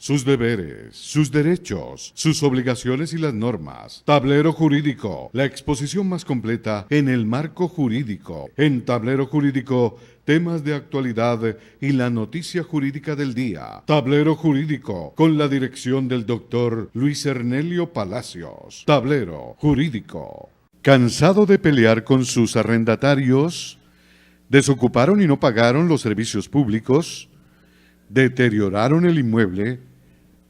sus deberes, sus derechos, sus obligaciones y las normas. Tablero Jurídico, la exposición más completa en el marco jurídico. En Tablero Jurídico, temas de actualidad y la noticia jurídica del día. Tablero Jurídico, con la dirección del doctor Luis Ernelio Palacios. Tablero Jurídico. ¿Cansado de pelear con sus arrendatarios? ¿Desocuparon y no pagaron los servicios públicos? ¿Deterioraron el inmueble?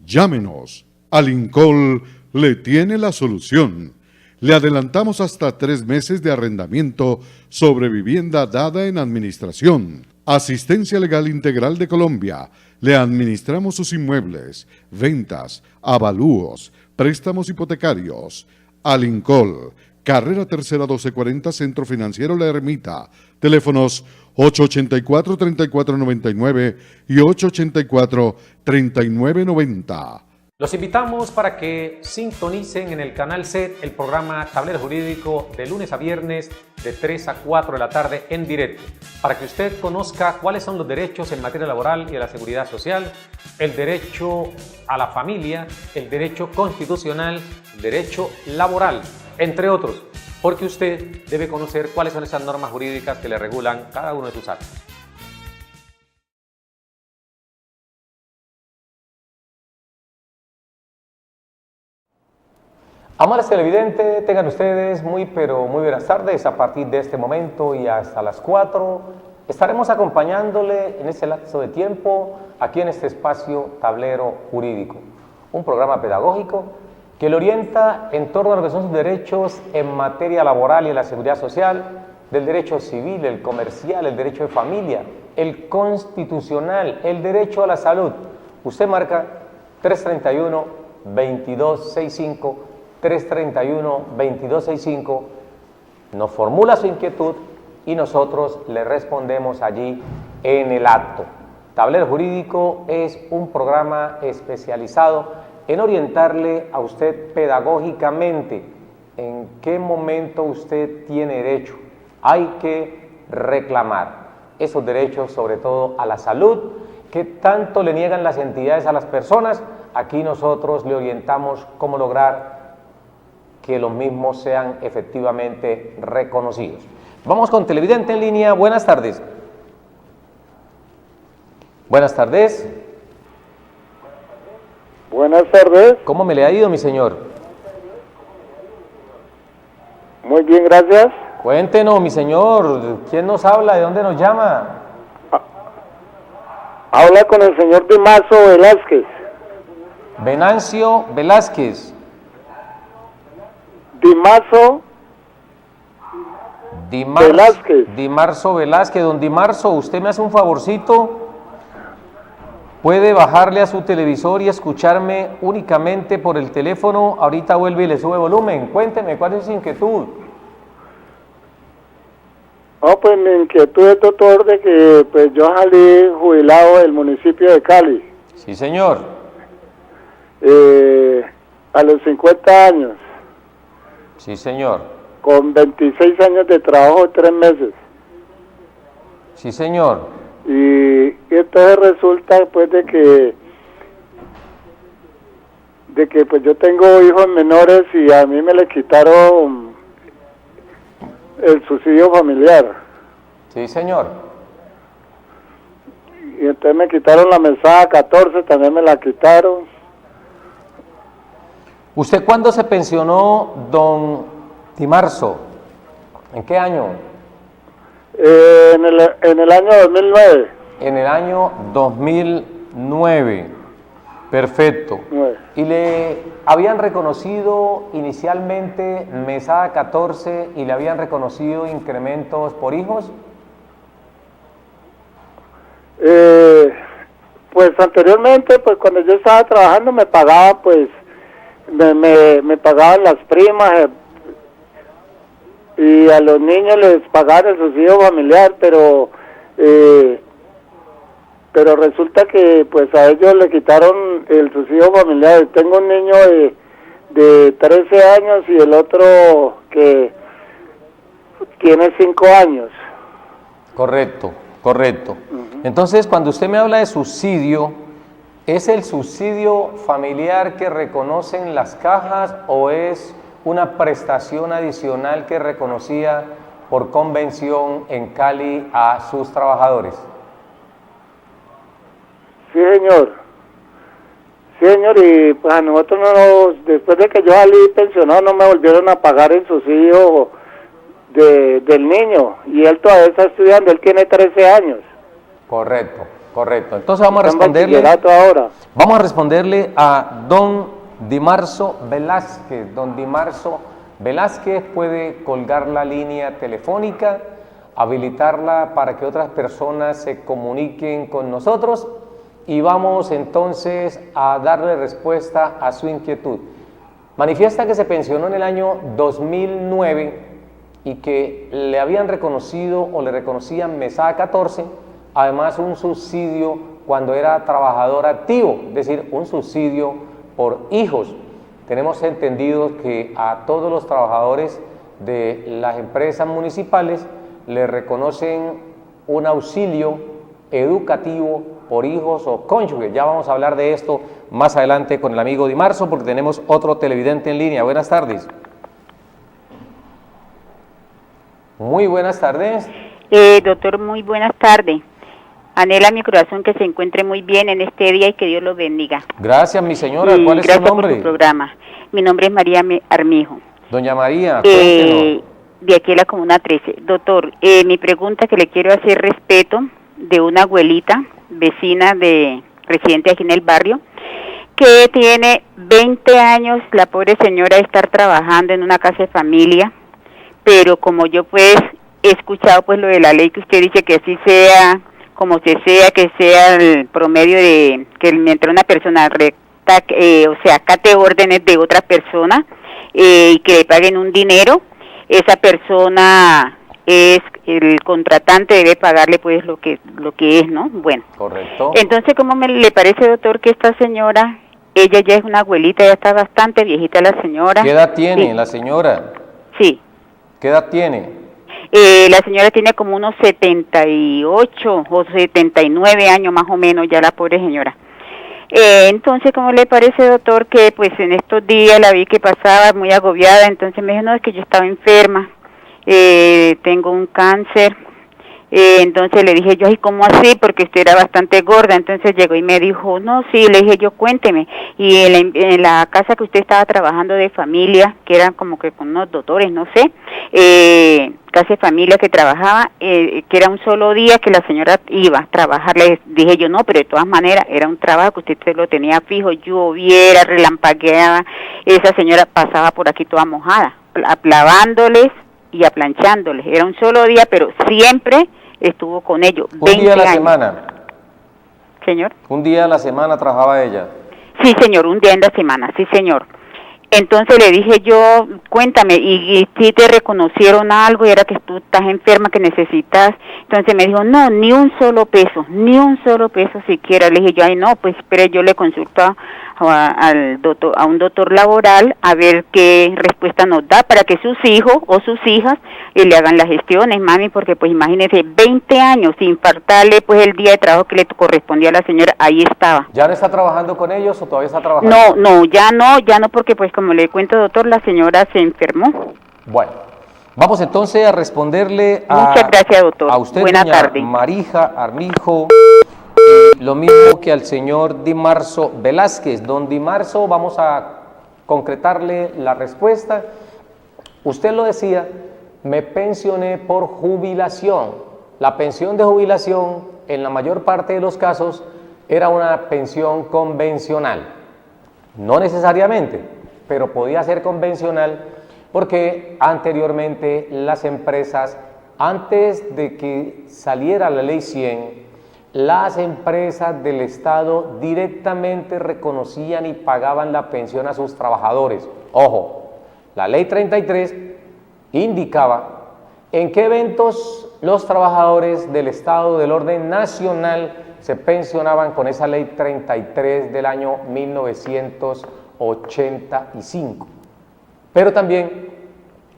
Llámenos. Alincol le tiene la solución. Le adelantamos hasta 3 meses de arrendamiento sobre vivienda dada en administración. Asistencia Legal Integral de Colombia. Le administramos sus inmuebles, ventas, avalúos, préstamos hipotecarios. Alincol, Carrera Tercera 1240, Centro Financiero La Ermita. Teléfonos 884-3499 y 884-3990. Los invitamos para que sintonicen en el canal SET el programa Tablero Jurídico de lunes a viernes de 3 a 4 de la tarde en directo, para que usted conozca cuáles son los derechos en materia laboral y de la seguridad social, el derecho a la familia, el derecho constitucional, el derecho laboral, entre otros, porque usted debe conocer cuáles son esas normas jurídicas que le regulan cada uno de sus actos. Amables televidentes, tengan ustedes muy buenas tardes. A partir de este momento y hasta las 4 estaremos acompañándole en este lapso de tiempo aquí en este espacio Tablero Jurídico, un programa pedagógico que le orienta en torno a lo que son sus derechos en materia laboral y en la seguridad social, del derecho civil, el comercial, el derecho de familia, el constitucional, el derecho a la salud. Usted marca 331-2265, 331-2265, nos formula su inquietud y nosotros le respondemos allí en el acto. Tablero Jurídico es un programa especializado en orientarle a usted pedagógicamente en qué momento usted tiene derecho. Hay que reclamar esos derechos, sobre todo a la salud, que tanto le niegan las entidades a las personas. Aquí nosotros le orientamos cómo lograr que los mismos sean efectivamente reconocidos. Vamos con televidente en línea. Buenas tardes. Buenas tardes. Buenas tardes. ¿Cómo me le ha ido, mi señor? Muy bien, gracias. Cuéntenos, mi señor. ¿Quién nos habla? ¿De dónde nos llama? Habla con el señor Dimaso Velázquez. Venancio Velázquez. Dimaso Velázquez. Dimarzo Velázquez. Don Dimarzo, usted me hace un favorcito. Puede bajarle a su televisor y escucharme únicamente por el teléfono. Ahorita vuelve y le sube volumen. Cuénteme, ¿cuál es su inquietud? No, pues mi inquietud es, doctor, de que pues yo salí jubilado del municipio de Cali. Sí, señor. A los 50 años. Sí, señor. Con 26 años de trabajo, 3 meses. Sí, señor. Y entonces resulta pues de que pues yo tengo hijos menores y a mí me le quitaron el subsidio familiar. Sí, señor. Y entonces me quitaron la mesada 14, también me la quitaron. ¿Usted cuándo se pensionó, don Dimarzo? ¿En qué año? En el año 2009. En el año 2009. Perfecto. 9. ¿Y le habían reconocido inicialmente mesada 14 y le habían reconocido incrementos por hijos? Pues anteriormente, pues cuando yo estaba trabajando me pagaba, pues me pagaban las primas y a los niños les pagaban el subsidio familiar, pero resulta que pues a ellos le quitaron el subsidio familiar. Tengo un niño de 13 años y el otro que tiene 5 años. Correcto, correcto. Entonces, cuando usted me habla de subsidio, ¿Es el subsidio familiar que reconocen las cajas o es una prestación adicional que reconocía por convención en Cali a sus trabajadores? Sí, señor. Sí, señor, y pues a nosotros después de que yo salí pensionado, no me volvieron a pagar el subsidio del niño, y él todavía está estudiando, él tiene 13 años. Correcto, correcto. Entonces vamos a Está en responderle. bachillerato ahora. Vamos a responderle a don Dimarzo Velázquez. Don Dimarzo Velázquez puede colgar la línea telefónica, habilitarla para que otras personas se comuniquen con nosotros y vamos entonces a darle respuesta a su inquietud. Manifiesta que se pensionó en el año 2009 y que le habían reconocido o le reconocían mesada 14, además un subsidio cuando era trabajador activo, es decir, un subsidio por hijos. Tenemos entendido que a todos los trabajadores de las empresas municipales le reconocen un auxilio educativo por hijos o cónyuges. Ya vamos a hablar de esto más adelante con el amigo Dimarzo porque tenemos otro televidente en línea. Buenas tardes. Muy buenas tardes. Doctor, muy buenas tardes. Anhela mi corazón que se encuentre muy bien en este día y que Dios lo bendiga. Gracias, mi señora. ¿Cuál es su nombre? Gracias por su programa. Mi nombre es María Armijo. Doña María, cuéntenos. De aquí a la Comuna 13. Doctor, mi pregunta que le quiero hacer respeto de una abuelita, vecina de residente aquí en el barrio, que tiene 20 años, la pobre señora, de estar trabajando en una casa de familia, pero como yo pues he escuchado pues lo de la ley que usted dice que así sea, como se sea, que sea el promedio de que mientras una persona recta, o sea, acate órdenes de otra persona y que le paguen un dinero, esa persona es el contratante, debe pagarle pues lo que es, ¿no? Bueno. Correcto. Entonces, ¿cómo le parece, doctor, que esta señora, ella ya es una abuelita, ya está bastante viejita la señora? ¿Qué edad tiene la señora? Sí. ¿Qué edad tiene? La señora tiene como unos 78 o 79 años más o menos ya la pobre señora. Entonces, ¿cómo le parece, doctor, que pues en estos días la vi que pasaba muy agobiada? Entonces me dijo, no, es que yo estaba enferma, tengo un cáncer. Entonces le dije yo, ay, ¿cómo así? Porque usted era bastante gorda. Entonces llegó y me dijo, no, sí, le dije yo, cuénteme. Y en la casa que usted estaba trabajando de familia, que eran como que con unos doctores, no sé, casa de familia que trabajaba, que era un solo día que la señora iba a trabajar. Le dije yo, no, pero de todas maneras era un trabajo que usted lo tenía fijo, lloviera, relampagueaba, esa señora pasaba por aquí toda mojada, lavándoles y aplanchándoles. Era un solo día, pero siempre estuvo con ellos. ¿Un día a la semana? Señor. ¿Un día a la semana trabajaba ella? Sí, señor, un día en la semana, sí, señor. Entonces le dije yo, cuéntame, y si te reconocieron algo, y era que tú estás enferma, que necesitas. Entonces me dijo, no, ni un solo peso siquiera. Le dije yo, ay, no, pues espere, yo le consulto al doctor, a un doctor laboral, a ver qué respuesta nos da para que sus hijos o sus hijas le hagan las gestiones, mami, porque pues imagínese, 20 años sin faltarle pues el día de trabajo que le correspondía a la señora, ahí estaba. ¿Ya no está trabajando con ellos o todavía está trabajando? No, ya no, porque pues como le cuento, doctor, la señora se enfermó. Bueno, vamos entonces a responderle Muchas gracias, doctor. A usted, Buena doña tarde. Marija Armijo, lo mismo que al señor Dimarzo Velázquez. Don Dimarzo, vamos a concretarle la respuesta. Usted lo decía, me pensioné por jubilación. La pensión de jubilación, en la mayor parte de los casos, era una pensión convencional. No necesariamente, pero podía ser convencional porque anteriormente las empresas, antes de que saliera la Ley 100, las empresas del Estado directamente reconocían y pagaban la pensión a sus trabajadores. Ojo, la Ley 33 indicaba en qué eventos los trabajadores del Estado del orden nacional se pensionaban con esa Ley 33 del año 1985. Pero también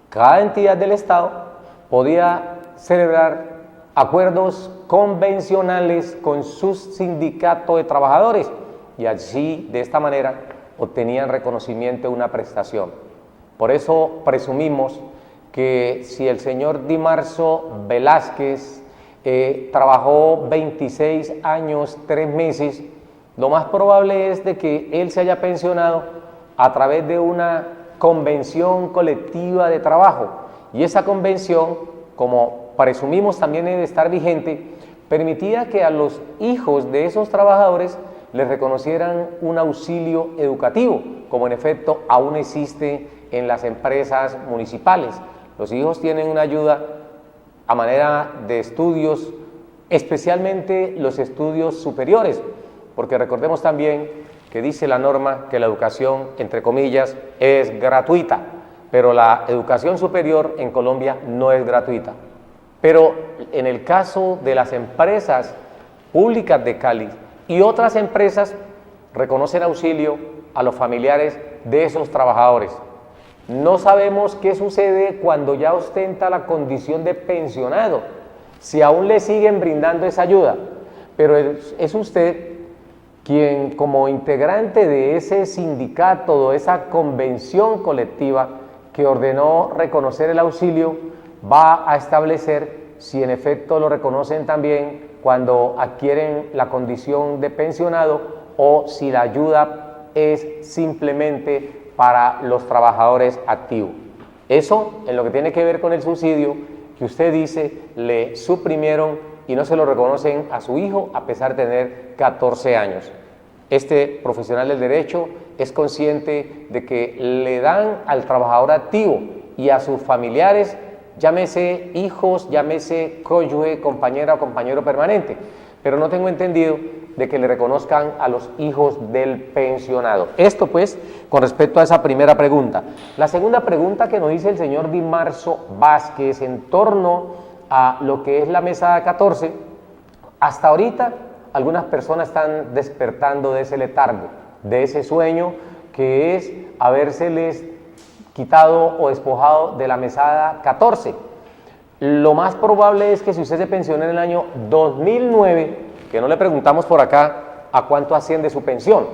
cada entidad del Estado podía celebrar acuerdos convencionales con sus sindicatos de trabajadores y así, de esta manera, obtenían reconocimiento de una prestación. Por eso presumimos que si el señor Dimarzo Velázquez trabajó 26 años, 3 meses, lo más probable es de que él se haya pensionado a través de una convención colectiva de trabajo, y esa convención, como presumimos también debe estar vigente, permitía que a los hijos de esos trabajadores les reconocieran un auxilio educativo, como en efecto aún existe en las empresas municipales. Los hijos tienen una ayuda a manera de estudios, especialmente los estudios superiores, porque recordemos también que dice la norma que la educación, entre comillas, es gratuita, pero la educación superior en Colombia no es gratuita. Pero en el caso de las empresas públicas de Cali y otras empresas, reconocen auxilio a los familiares de esos trabajadores. No sabemos qué sucede cuando ya ostenta la condición de pensionado, si aún le siguen brindando esa ayuda, pero es usted quien, como integrante de ese sindicato, de esa convención colectiva que ordenó reconocer el auxilio, va a establecer si en efecto lo reconocen también cuando adquieren la condición de pensionado o si la ayuda es simplemente para los trabajadores activos. Eso en lo que tiene que ver con el subsidio que usted dice le suprimieron y no se lo reconocen a su hijo a pesar de tener 14 años. Este profesional del derecho es consciente de que le dan al trabajador activo y a sus familiares, llámese hijos, llámese cónyuge, compañera o compañero permanente, pero no tengo entendido de que le reconozcan a los hijos del pensionado. Esto pues con respecto a esa primera pregunta. La segunda pregunta que nos dice el señor Dimarzo Vázquez en torno a lo que es la mesada 14, hasta ahorita algunas personas están despertando de ese letargo, de ese sueño que es habérseles quitado o despojado de la mesada 14. Lo más probable es que si usted se pensionó en el año 2009, que no le preguntamos por acá a cuánto asciende su pensión,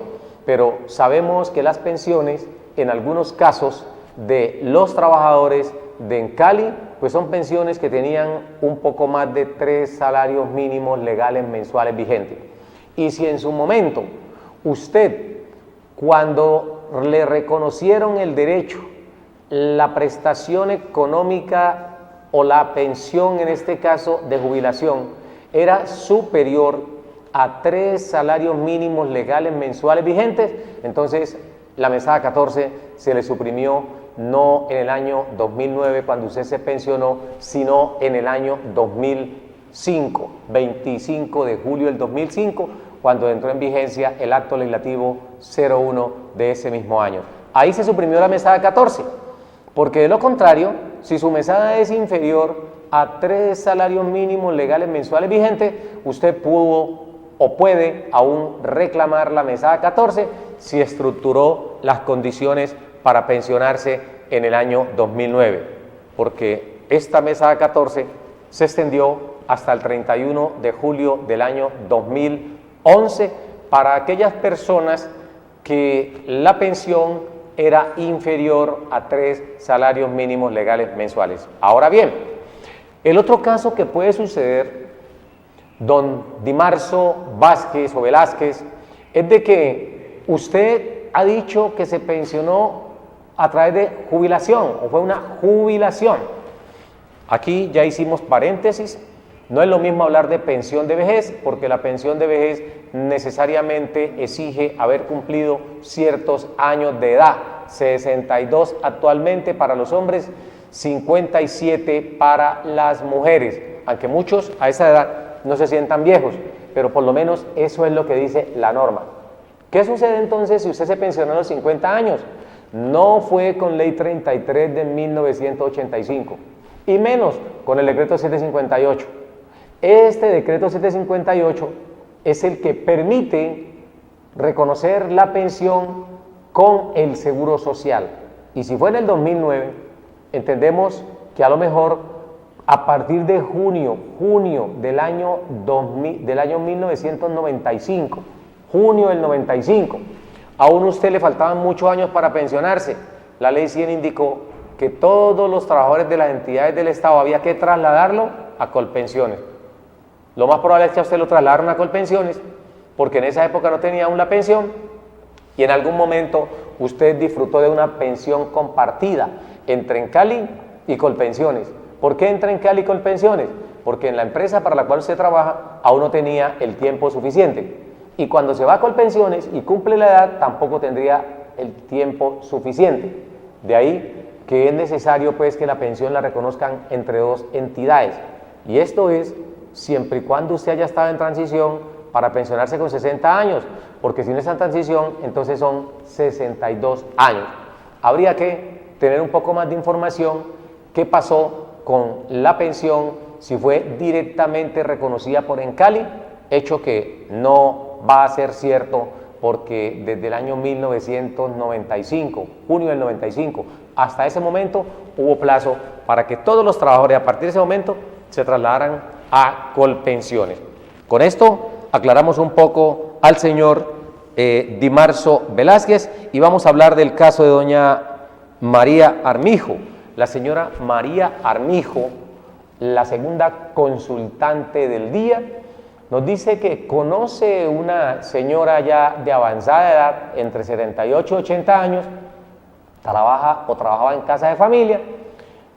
pero sabemos que las pensiones en algunos casos de los trabajadores de Cali, pues son pensiones que tenían un poco más de 3 salarios mínimos legales mensuales vigentes. Y si en su momento usted, cuando le reconocieron el derecho, la prestación económica o la pensión, en este caso de jubilación, era superior a 3 salarios mínimos legales mensuales vigentes, entonces la mesada 14 se le suprimió no en el año 2009 cuando usted se pensionó, sino en el año 2005, 25 de julio del 2005, cuando entró en vigencia el acto legislativo 01 de ese mismo año. Ahí se suprimió la mesada 14, porque de lo contrario, si su mesada es inferior a 3 salarios mínimos legales mensuales vigentes, usted pudo o puede aún reclamar la mesada 14 si estructuró las condiciones para pensionarse en el año 2009, porque esta mesada 14 se extendió hasta el 31 de julio del año 2011 para aquellas personas que la pensión era inferior a 3 salarios mínimos legales mensuales. Ahora bien, el otro caso que puede suceder, don Dimarzo Vázquez o Velázquez, es de que usted ha dicho que se pensionó a través de jubilación o fue una jubilación. Aquí ya hicimos paréntesis, no es lo mismo hablar de pensión de vejez porque la pensión de vejez necesariamente exige haber cumplido ciertos años de edad, 62 actualmente para los hombres, 57 para las mujeres, aunque muchos a esa edad no se sientan viejos, pero por lo menos eso es lo que dice la norma. ¿Qué sucede entonces si usted se pensionó a los 50 años? No fue con ley 33 de 1985 y menos con el decreto 758. Este decreto 758 es el que permite reconocer la pensión con el seguro social. Y si fue en el 2009, entendemos que a lo mejor a partir de junio del año 1995, junio del 95. Aún a usted le faltaban muchos años para pensionarse. La ley 100 indicó que todos los trabajadores de las entidades del Estado había que trasladarlo a Colpensiones. Lo más probable es que a usted lo trasladaron a Colpensiones porque en esa época no tenía aún la pensión y en algún momento usted disfrutó de una pensión compartida entre Encali y Colpensiones. ¿Por qué entre Encali y Colpensiones? Porque en la empresa para la cual usted trabaja aún no tenía el tiempo suficiente. Y cuando se va a Colpensiones y cumple la edad, tampoco tendría el tiempo suficiente. De ahí que es necesario pues que la pensión la reconozcan entre dos entidades. Y esto es siempre y cuando usted haya estado en transición para pensionarse con 60 años, porque si no está en transición, entonces son 62 años. Habría que tener un poco más de información qué pasó con la pensión, si fue directamente reconocida por Encali, hecho que no va a ser cierto porque desde el año 1995, junio del 95, hasta ese momento hubo plazo para que todos los trabajadores a partir de ese momento se trasladaran a Colpensiones. Con esto aclaramos un poco al señor Dimarzo Velázquez y vamos a hablar del caso de doña María Armijo. La señora María Armijo, la segunda consultante del día, nos dice que conoce una señora ya de avanzada edad, entre 78 y 80 años, trabaja o trabajaba en casa de familia.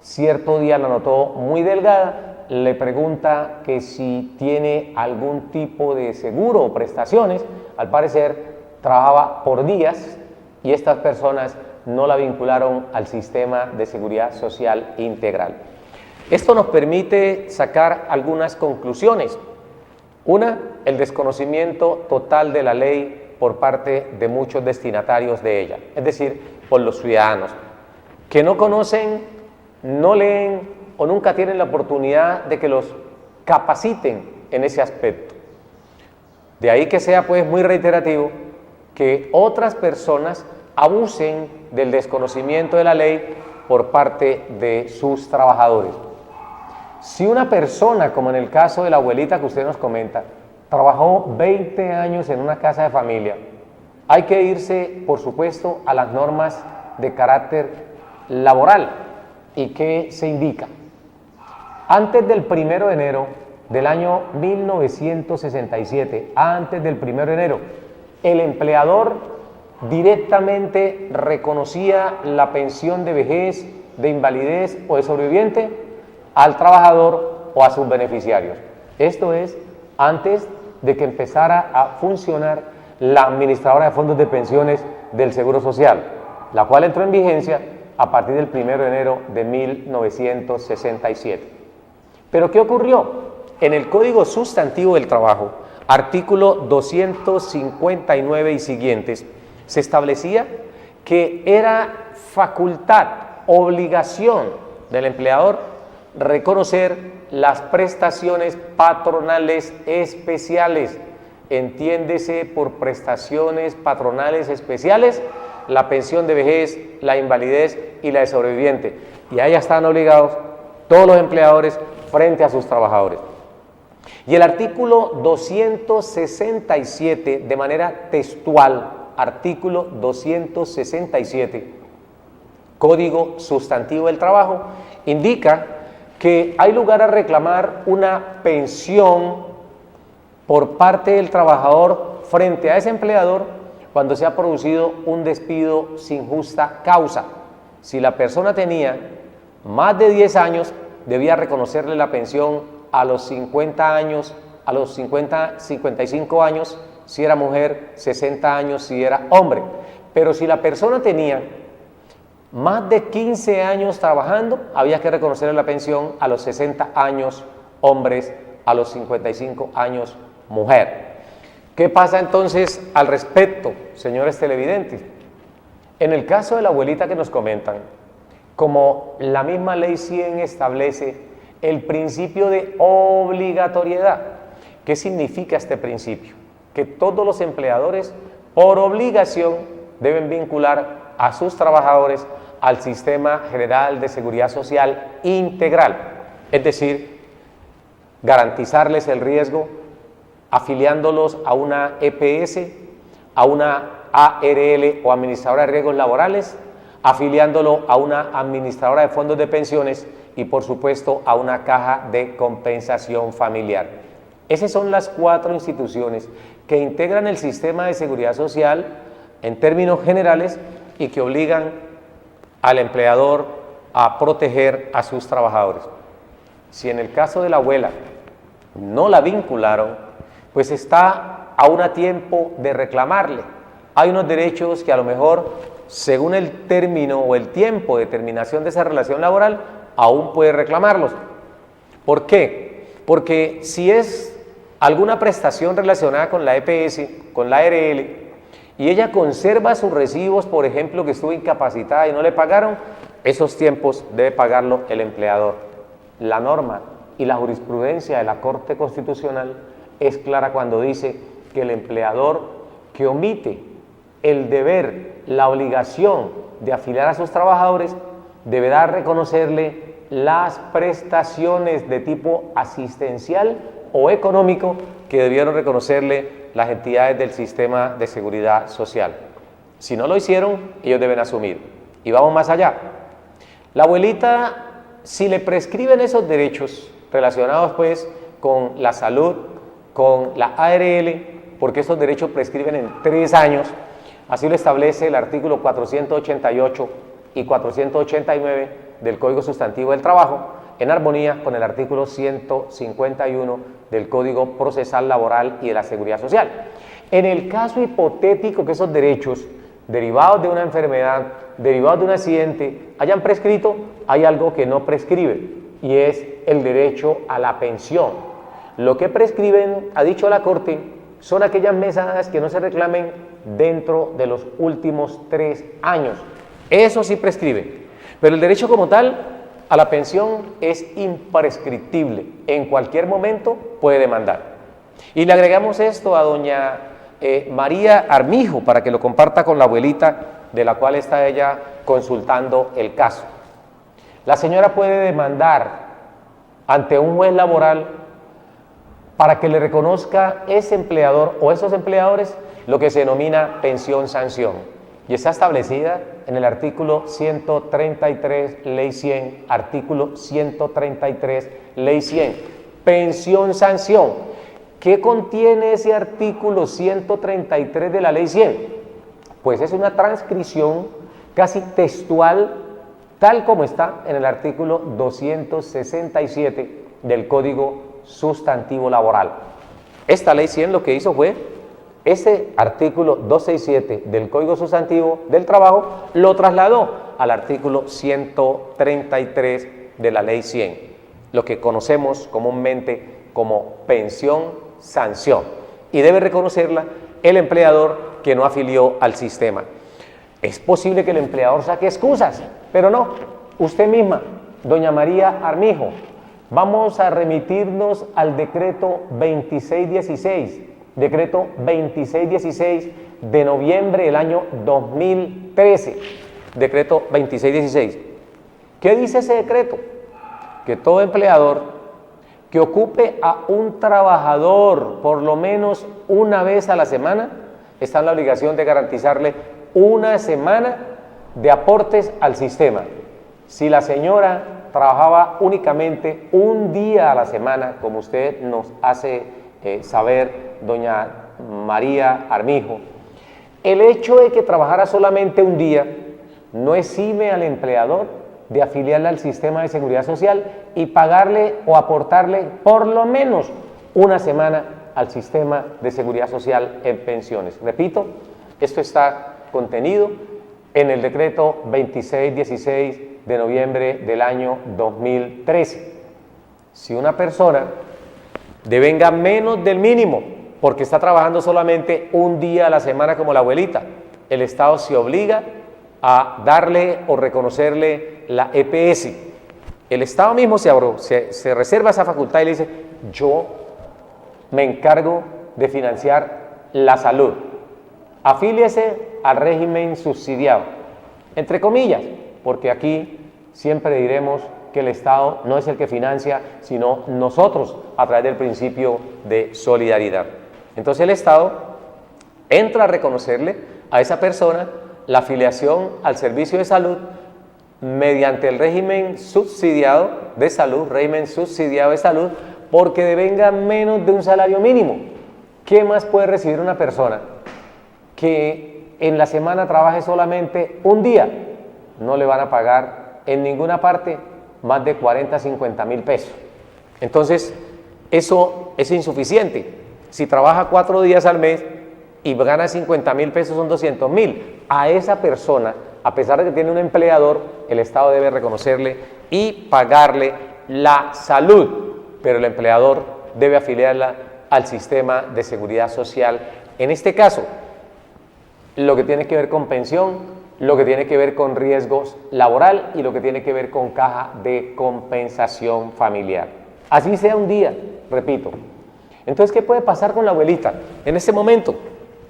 Cierto día la notó muy delgada, le pregunta que si tiene algún tipo de seguro o prestaciones. Al parecer trabajaba por días y estas personas no la vincularon al sistema de seguridad social integral. Esto nos permite sacar algunas conclusiones. Una, el desconocimiento total de la ley por parte de muchos destinatarios de ella, es decir, por los ciudadanos, que no conocen, no leen o nunca tienen la oportunidad de que los capaciten en ese aspecto. De ahí que sea pues muy reiterativo que otras personas abusen del desconocimiento de la ley por parte de sus trabajadores. Si una persona, como en el caso de la abuelita que usted nos comenta, trabajó 20 años en una casa de familia, hay que irse, por supuesto, a las normas de carácter laboral. ¿Y qué se indica? Antes del 1 de enero del año 1967, antes del 1 de enero, el empleador directamente reconocía la pensión de vejez, de invalidez o de sobreviviente al trabajador o a sus beneficiarios. Esto es antes de que empezara a funcionar la administradora de fondos de pensiones del Seguro Social, la cual entró en vigencia a partir del 1 de enero de 1967. ¿Pero qué ocurrió? En el Código Sustantivo del Trabajo, artículo 259 y siguientes, se establecía que era facultad, obligación del empleador reconocer las prestaciones patronales especiales. Entiéndese por prestaciones patronales especiales la pensión de vejez, la invalidez y la de sobreviviente. Y ahí están obligados todos los empleadores frente a sus trabajadores. Y el artículo 267, de manera textual, artículo 267, Código Sustantivo del Trabajo, indica que hay lugar a reclamar una pensión por parte del trabajador frente a ese empleador cuando se ha producido un despido sin justa causa. Si la persona tenía más de 10 años, debía reconocerle la pensión a los 50 años, a los 55 años, si era mujer, 60 años si era hombre. Pero si la persona tenía más de 15 años trabajando, había que reconocerle la pensión a los 60 años hombres, a los 55 años mujer. ¿Qué pasa entonces al respecto, señores televidentes? En el caso de la abuelita que nos comentan, como la misma ley 100 establece el principio de obligatoriedad. ¿Qué significa este principio? Que todos los empleadores, por obligación, deben vincular a sus trabajadores al Sistema General de Seguridad Social integral, es decir, garantizarles el riesgo afiliándolos a una EPS a una ARL o administradora de riesgos laborales, afiliándolo a una administradora de fondos de pensiones y por supuesto a una caja de compensación familiar. Esas son las 4 instituciones que integran el sistema de seguridad social en términos generales y que obligan al empleador a proteger a sus trabajadores. Si en el caso de la abuela no la vincularon, pues está aún a tiempo de reclamarle. Hay unos derechos que a lo mejor, según el término o el tiempo de terminación de esa relación laboral, aún puede reclamarlos. ¿Por qué? Porque si es alguna prestación relacionada con la EPS, con la ARL, y ella conserva sus recibos, por ejemplo, que estuvo incapacitada y no le pagaron, esos tiempos debe pagarlo el empleador. La norma y la jurisprudencia de la Corte Constitucional es clara cuando dice que el empleador que omite el deber, la obligación de afiliar a sus trabajadores, deberá reconocerle las prestaciones de tipo asistencial o económico que debieron reconocerle las entidades del sistema de seguridad social. Si no lo hicieron, ellos deben asumir. Y vamos más allá. La abuelita, si le prescriben esos derechos relacionados pues con la salud, con la ARL, porque esos derechos prescriben en 3 años, así lo establece el artículo 488 y 489 del Código Sustantivo del Trabajo, en armonía con el artículo 151 del Código Procesal Laboral y de la Seguridad Social. En el caso hipotético que esos derechos derivados de una enfermedad, derivados de un accidente, hayan prescrito, hay algo que no prescribe y es el derecho a la pensión. Lo que prescriben, ha dicho la Corte, son aquellas mesadas que no se reclamen dentro de los últimos 3 años. Eso sí prescribe, pero el derecho como tal a la pensión es imprescriptible, en cualquier momento puede demandar. Y le agregamos esto a doña María Armijo para que lo comparta con la abuelita, de la cual está ella consultando el caso. La señora puede demandar ante un juez laboral para que le reconozca ese empleador o esos empleadores lo que se denomina pensión sanción. Y está establecida en el artículo 133, ley 100, artículo 133, ley 100, pensión sanción. ¿Qué contiene ese artículo 133 de la ley 100? Pues es una transcripción casi textual, tal como está en el artículo 267 del Código Sustantivo Laboral. Esta ley 100 lo que hizo fue ese artículo 267 del Código Sustantivo del Trabajo lo trasladó al artículo 133 de la Ley 100, lo que conocemos comúnmente como pensión sanción, y debe reconocerla el empleador que no afilió al sistema. Es posible que el empleador saque excusas, pero no, usted misma, doña María Armijo, vamos a remitirnos al decreto 2616, decreto 2616 de noviembre del año 2013, decreto 2616. ¿Qué dice ese decreto? Que todo empleador que ocupe a un trabajador por lo menos una vez a la semana está en la obligación de garantizarle una semana de aportes al sistema. Si la señora trabajaba únicamente un día a la semana, como usted nos hace saber, doña María Armijo, el hecho de que trabajara solamente un día no exime al empleador de afiliarle al sistema de seguridad social y pagarle o aportarle por lo menos una semana al sistema de seguridad social en pensiones. Repito, esto está contenido en el decreto 2616 de noviembre del año 2013. Si una persona devenga menos del mínimo porque está trabajando solamente un día a la semana como la abuelita, el Estado se obliga a darle o reconocerle la EPS. El Estado mismo se reserva esa facultad y le dice: yo me encargo de financiar la salud, afíliese al régimen subsidiado, entre comillas, porque aquí siempre diremos que el Estado no es el que financia, sino nosotros a través del principio de solidaridad. Entonces el Estado entra a reconocerle a esa persona la afiliación al servicio de salud mediante el régimen subsidiado de salud, porque devenga menos de un salario mínimo. ¿Qué más puede recibir una persona que en la semana trabaje solamente un día? No le van a pagar en ninguna parte más de 40, 50 mil pesos. Entonces, eso es insuficiente. Si trabaja 4 días al mes y gana 50 mil pesos, son 200 mil. A esa persona, a pesar de que tiene un empleador, el Estado debe reconocerle y pagarle la salud, pero el empleador debe afiliarla al sistema de seguridad social. En este caso, lo que tiene que ver con pensión, lo que tiene que ver con riesgos laboral y lo que tiene que ver con caja de compensación familiar. Así sea un día, repito. Entonces, ¿qué puede pasar con la abuelita en este momento?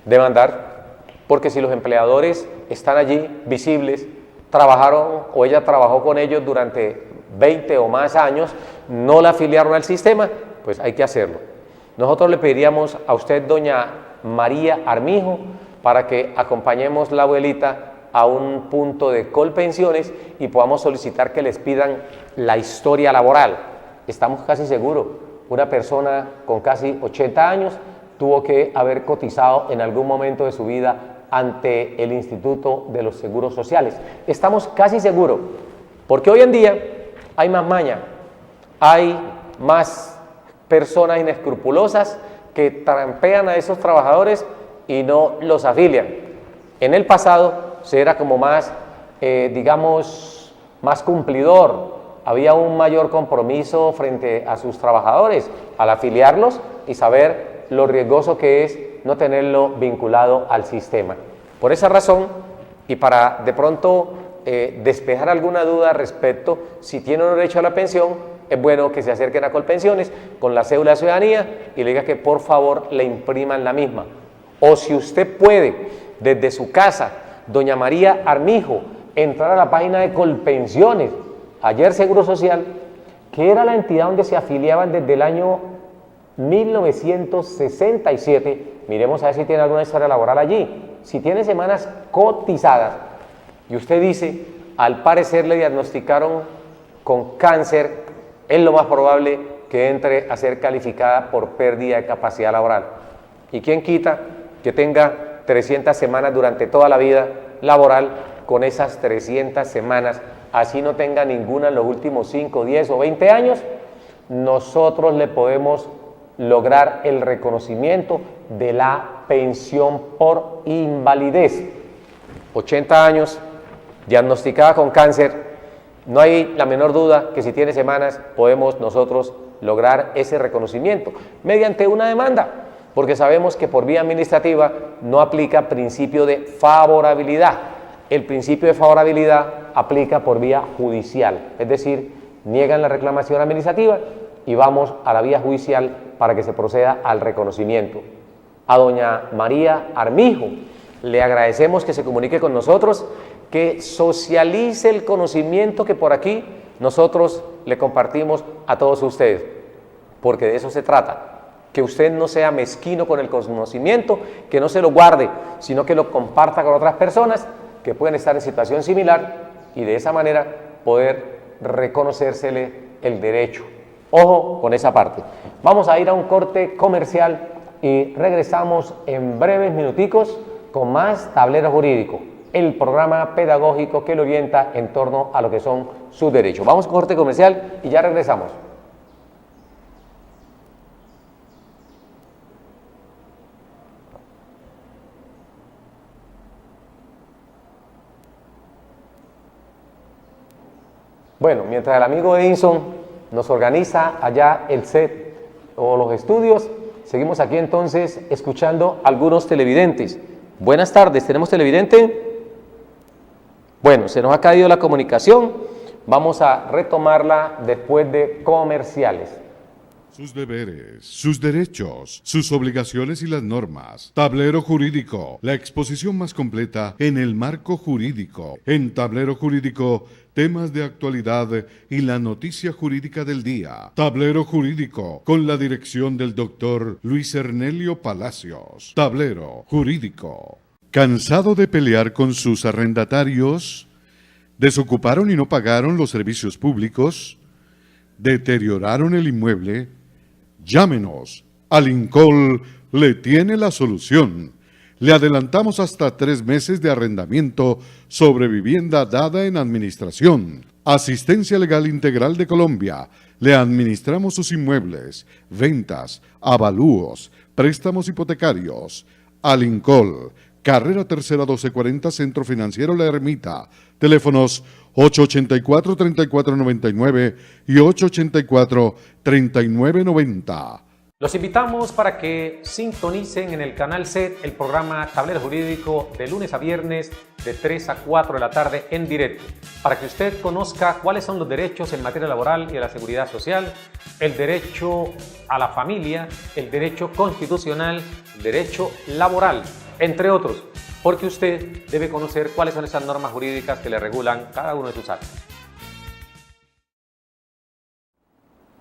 Demandar, porque si los empleadores están allí visibles, trabajaron o ella trabajó con ellos durante 20 o más años, no la afiliaron al sistema, pues hay que hacerlo. Nosotros le pediríamos a usted, doña María Armijo, para que acompañemos a la abuelita a un punto de Colpensiones y podamos solicitar que les pidan la historia laboral. Estamos casi seguros, una persona con casi 80 años tuvo que haber cotizado en algún momento de su vida ante el Instituto de los Seguros Sociales. Estamos casi seguros, porque hoy en día hay más maña, hay más personas inescrupulosas que trampean a esos trabajadores y no los afilian. En el pasado se era como más, digamos, más cumplidor, había un mayor compromiso frente a sus trabajadores al afiliarlos y saber lo riesgoso que es no tenerlo vinculado al sistema. Por esa razón, y para de pronto despejar alguna duda respecto si tienen derecho a la pensión, es bueno que se acerquen a Colpensiones con la cédula de ciudadanía y le diga que por favor le impriman la misma. O si usted puede, desde su casa, doña María Armijo, entrar a la página de Colpensiones, ayer Seguro Social, que era la entidad donde se afiliaban desde el año 1967, miremos a ver si tiene alguna historia laboral allí. Si tiene semanas cotizadas y usted dice, al parecer le diagnosticaron con cáncer, es lo más probable que entre a ser calificada por pérdida de capacidad laboral. ¿Y quién quita que tenga 300 semanas durante toda la vida laboral? Con esas 300 semanas, así no tenga ninguna en los últimos 5, 10 o 20 años, nosotros le podemos lograr el reconocimiento de la pensión por invalidez. 80 años, diagnosticada con cáncer, no hay la menor duda que si tiene semanas podemos nosotros lograr ese reconocimiento mediante una demanda, porque sabemos que por vía administrativa no aplica principio de favorabilidad. El principio de favorabilidad aplica por vía judicial, es decir, niegan la reclamación administrativa y vamos a la vía judicial para que se proceda al reconocimiento. A doña María Armijo le agradecemos que se comunique con nosotros, que socialice el conocimiento que por aquí nosotros le compartimos a todos ustedes, porque de eso se trata, que usted no sea mezquino con el conocimiento, que no se lo guarde, sino que lo comparta con otras personas que pueden estar en situación similar y de esa manera poder reconocérsele el derecho. Ojo con esa parte. Vamos a ir a un corte comercial y regresamos en breves minuticos con más Tablero Jurídico, el programa pedagógico que le orienta en torno a lo que son sus derechos. Vamos con corte comercial y ya regresamos. Bueno, mientras el amigo Edinson nos organiza allá el set o los estudios, seguimos aquí entonces escuchando algunos televidentes. Buenas tardes, ¿tenemos televidente? Bueno, se nos ha caído la comunicación, vamos a retomarla después de comerciales. sus deberes, sus derechos, sus obligaciones y las normas. Tablero Jurídico, la exposición más completa en el marco jurídico. En Tablero Jurídico, temas de actualidad y la noticia jurídica del día. Tablero Jurídico, con la dirección del doctor Luis Ernelio Palacios. Tablero Jurídico. ¿Cansado de pelear con sus arrendatarios? ¿Desocuparon y no pagaron los servicios públicos? ¿Deterioraron el inmueble? Llámenos. Alincol le tiene la solución. Le adelantamos hasta 3 meses de arrendamiento sobre vivienda dada en administración. Asistencia Legal Integral de Colombia. Le administramos sus inmuebles, ventas, avalúos, préstamos hipotecarios. Alincol. Carrera Tercera 1240, Centro Financiero La Ermita. Teléfonos 884-3499 y 884-3990. Los invitamos para que sintonicen en el canal SET el programa Tablero Jurídico de lunes a viernes de 3 a 4 de la tarde en directo, para que usted conozca cuáles son los derechos en materia laboral y de la seguridad social, el derecho a la familia, el derecho constitucional, el derecho laboral, entre otros, porque usted debe conocer cuáles son esas normas jurídicas que le regulan cada uno de sus actos.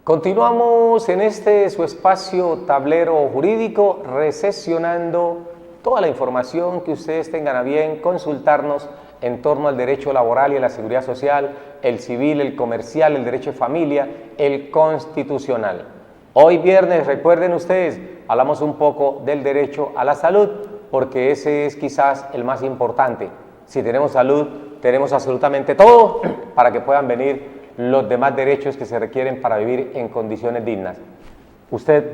Continuamos en este su espacio Tablero Jurídico, recesionando toda la información que ustedes tengan a bien consultarnos en torno al derecho laboral y a la seguridad social, el civil, el comercial, el derecho de familia, el constitucional. Hoy viernes, recuerden ustedes, hablamos un poco del derecho a la salud, porque ese es quizás el más importante. Si tenemos salud, tenemos absolutamente todo para que puedan venir los demás derechos que se requieren para vivir en condiciones dignas. Usted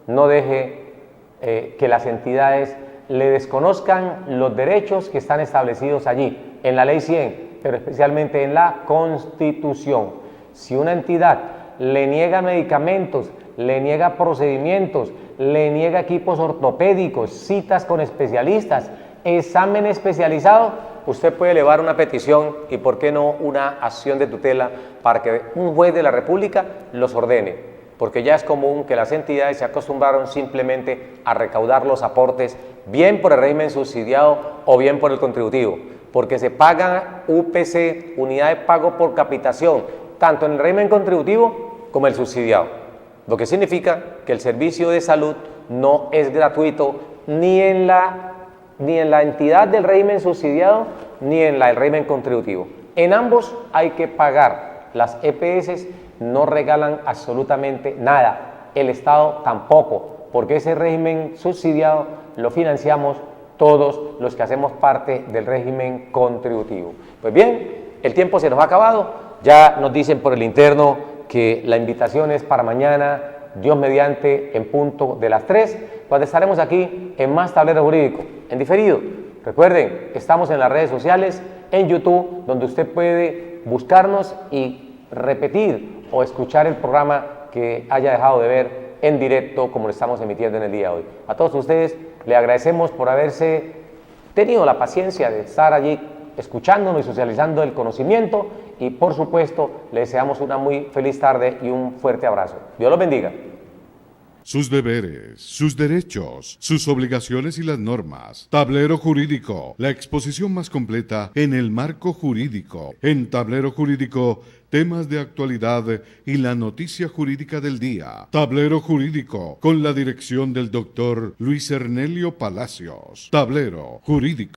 no deje que las entidades le desconozcan los derechos que están establecidos allí, en la Ley 100, pero especialmente en la Constitución. Si una entidad le niega medicamentos, le niega procedimientos, le niega equipos ortopédicos, citas con especialistas, examen especializado, usted puede elevar una petición y, ¿por qué no, una acción de tutela para que un juez de la República los ordene? Porque ya es común que las entidades se acostumbraron simplemente a recaudar los aportes, bien por el régimen subsidiado o bien por el contributivo, porque se paga UPC, unidad de pago por capitación, tanto en el régimen contributivo como el subsidiado, lo que significa que el servicio de salud no es gratuito ni en la entidad del régimen subsidiado ni en la del régimen contributivo. En ambos hay que pagar. Las EPS no regalan absolutamente nada, el Estado tampoco, porque ese régimen subsidiado lo financiamos todos los que hacemos parte del régimen contributivo. Pues bien, el tiempo se nos ha acabado, ya nos dicen por el interno que la invitación es para mañana, Dios mediante, en punto de las 3, cuando estaremos aquí en más Tablero Jurídico, en diferido. Recuerden, estamos en las redes sociales, en YouTube, donde usted puede buscarnos y repetir o escuchar el programa que haya dejado de ver en directo, como lo estamos emitiendo en el día de hoy. A todos ustedes le agradecemos por haberse tenido la paciencia de estar allí escuchándonos y socializando el conocimiento, y por supuesto le deseamos una muy feliz tarde y un fuerte abrazo. Dios los bendiga. Sus deberes, sus derechos, sus obligaciones y las normas. Tablero Jurídico, la exposición más completa en el marco jurídico. En Tablero Jurídico, temas de actualidad y la noticia jurídica del día. Tablero Jurídico, con la dirección del doctor Luis Ernelio Palacios. Tablero Jurídico.